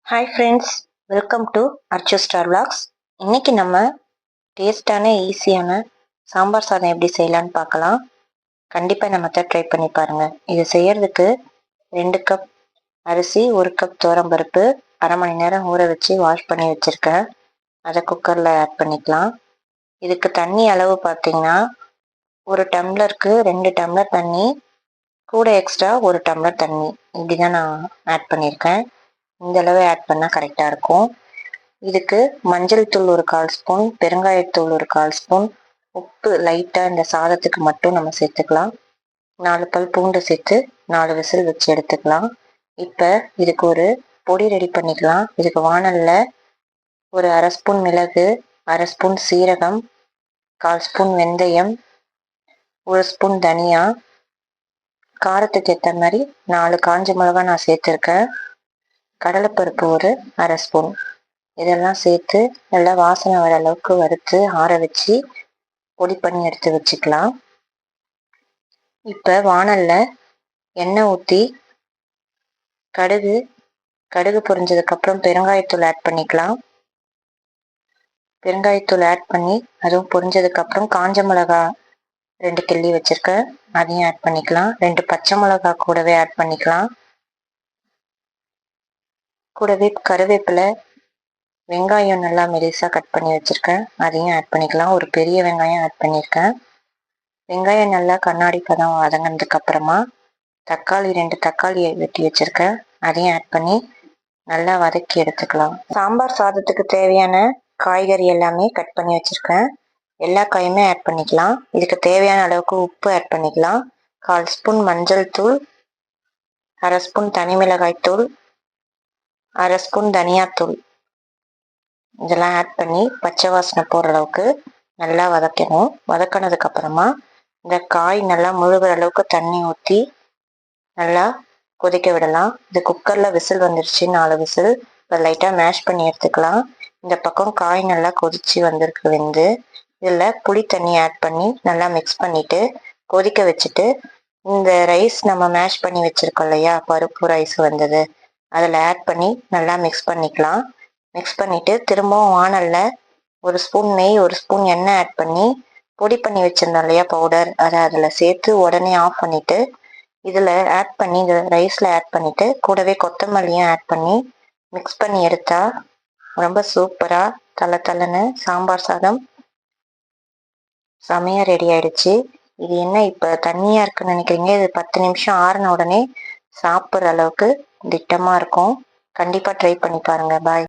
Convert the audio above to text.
Hi friends, welcome to Archu star vlogs. இன்றைக்கி நம்ம டேஸ்டான ஈஸியான சாம்பார் சாதம் எப்படி செய்யலான்னு பார்க்கலாம். கண்டிப்பாக நம்ம ட்ரை பண்ணி பாருங்கள். இது செய்கிறதுக்கு 2 கப் அரிசி, 1 கப் துவரம்பருப்பு, அரை மணி நேரம் ஊற வச்சு வாஷ் பண்ணி வச்சுருக்கேன். அதை குக்கரில் ஆட் பண்ணிக்கலாம். இதுக்கு தண்ணி அளவு பார்த்திங்கன்னா 1 டம்ளருக்கு 2 டம்ளர் தண்ணி, கூட எக்ஸ்ட்ரா 1 டம்ளர் தண்ணி, இப்படி தான் நான் ஆட் பண்ணியிருக்கேன். இந்த அளவு ஆட் பண்ணால் கரெக்டாக இருக்கும். இதுக்கு மஞ்சள் தூள் 1/4 ஸ்பூன், பெருங்காயத்தூள் 1/4 ஸ்பூன், உப்பு லைட்டாக இந்த சாதத்துக்கு மட்டும் நம்ம சேர்த்துக்கலாம். 4 பல் பூண்டு சேர்த்து 4 விசில் வச்சு எடுத்துக்கலாம். இப்போ இதுக்கு ஒரு பொடி ரெடி பண்ணிக்கலாம். இதுக்கு வாணலில் ஒரு அரை ஸ்பூன் மிளகு, அரை ஸ்பூன் சீரகம், 1/4 ஸ்பூன் வெந்தயம், 1 ஸ்பூன் தனியா, காரத்துக்கு ஏற்ற மாதிரி 4 காஞ்ச மிளகா நான் சேர்த்துருக்கேன். கடலைப்பருப்பு ஒரு அரை ஸ்பூன், இதெல்லாம் சேர்த்து நல்லா வாசனை வர அளவுக்கு வறுத்து ஆற வச்சு பொடி பண்ணி எடுத்து வச்சுக்கலாம். இப்போ வாணலில் எண்ணெய் ஊற்றி கடுகு பொரிஞ்சதுக்கப்புறம் பெருங்காயத்தூள் ஆட் பண்ணிக்கலாம். பெருங்காயத்தூள் ஆட் பண்ணி அதுவும் பொரிஞ்சதுக்கப்புறம் காஞ்ச மிளகா 2 கிள்ளி வச்சுருக்கேன், அதையும் ஆட் பண்ணிக்கலாம். 2 பச்சை மிளகா கூடவே ஆட் பண்ணிக்கலாம். கூடவே கருவேப்பிலை, வெங்காயம் நல்லா மெலிசாக கட் பண்ணி வச்சுருக்கேன், அதையும் ஆட் பண்ணிக்கலாம். ஒரு பெரிய வெங்காயம் ஆட் பண்ணியிருக்கேன். வெங்காயம் நல்லா கண்ணாடி பதம் வதங்கினதுக்கப்புறமா தக்காளி 2 தக்காளி வெட்டி வச்சுருக்கேன், அதையும் ஆட் பண்ணி நல்லா வதக்கி எடுத்துக்கலாம். சாம்பார் சாதத்துக்கு தேவையான காய்கறி எல்லாமே கட் பண்ணி வச்சுருக்கேன். எல்லா காயுமே ஆட் பண்ணிக்கலாம். இதுக்கு தேவையான அளவுக்கு உப்பு ஆட் பண்ணிக்கலாம். 1/4 ஸ்பூன் மஞ்சள் தூள், அரை ஸ்பூன் தனி மிளகாய் தூள், அரை ஸ்பூன் தனியாத்தூள், இதெல்லாம் ஆட் பண்ணி பச்சை வாசனை போகிற அளவுக்கு நல்லா வதக்கணும். வதக்கினதுக்கப்புறமா இந்த காய் நல்லா முழுகிற அளவுக்கு தண்ணி ஊற்றி நல்லா கொதிக்க விடலாம். இது குக்கரில் விசில் வந்துருச்சு, 4 விசில். இப்போ லைட்டாக மேஷ் பண்ணி எடுத்துக்கலாம். இந்த பக்கம் காய் நல்லா கொதித்து வந்திருக்கு வெந்து. இதில் புளி தண்ணி ஆட் பண்ணி நல்லா மிக்ஸ் பண்ணிவிட்டு கொதிக்க வச்சுட்டு இந்த ரைஸ் நம்ம மேஷ் பண்ணி வச்சுருக்கோம் இல்லையா, பருப்பு ரைஸ் வந்தது, அதில் ஆட் பண்ணி நல்லா மிக்ஸ் பண்ணிக்கலாம். மிக்ஸ் பண்ணிவிட்டு திரும்பவும் வாணலில் 1 ஸ்பூன் நெய், 1 ஸ்பூன் எண்ணெய் ஆட் பண்ணி பொடி பண்ணி வச்சுருந்தோம் இல்லையா பவுடர், அதை அதில் சேர்த்து உடனே ஆஃப் பண்ணிவிட்டு இதில் ஆட் பண்ணி இந்த ரைஸில் ஆட் பண்ணிவிட்டு கூடவே கொத்தமல்லியும் ஆட் பண்ணி மிக்ஸ் பண்ணி எடுத்தால் ரொம்ப சூப்பராக தலை சாம்பார் சாதம் செமையாக ரெடி ஆகிடுச்சு. இது என்ன இப்போ தண்ணியாக இருக்குன்னு நினைக்கிறீங்க, இது 10 நிமிஷம் ஆறின உடனே சாப்பிட்ற அளவுக்கு திட்டமாக இருக்கும். கண்டிப்பாக ட்ரை பண்ணி பாருங்கள். பாய்.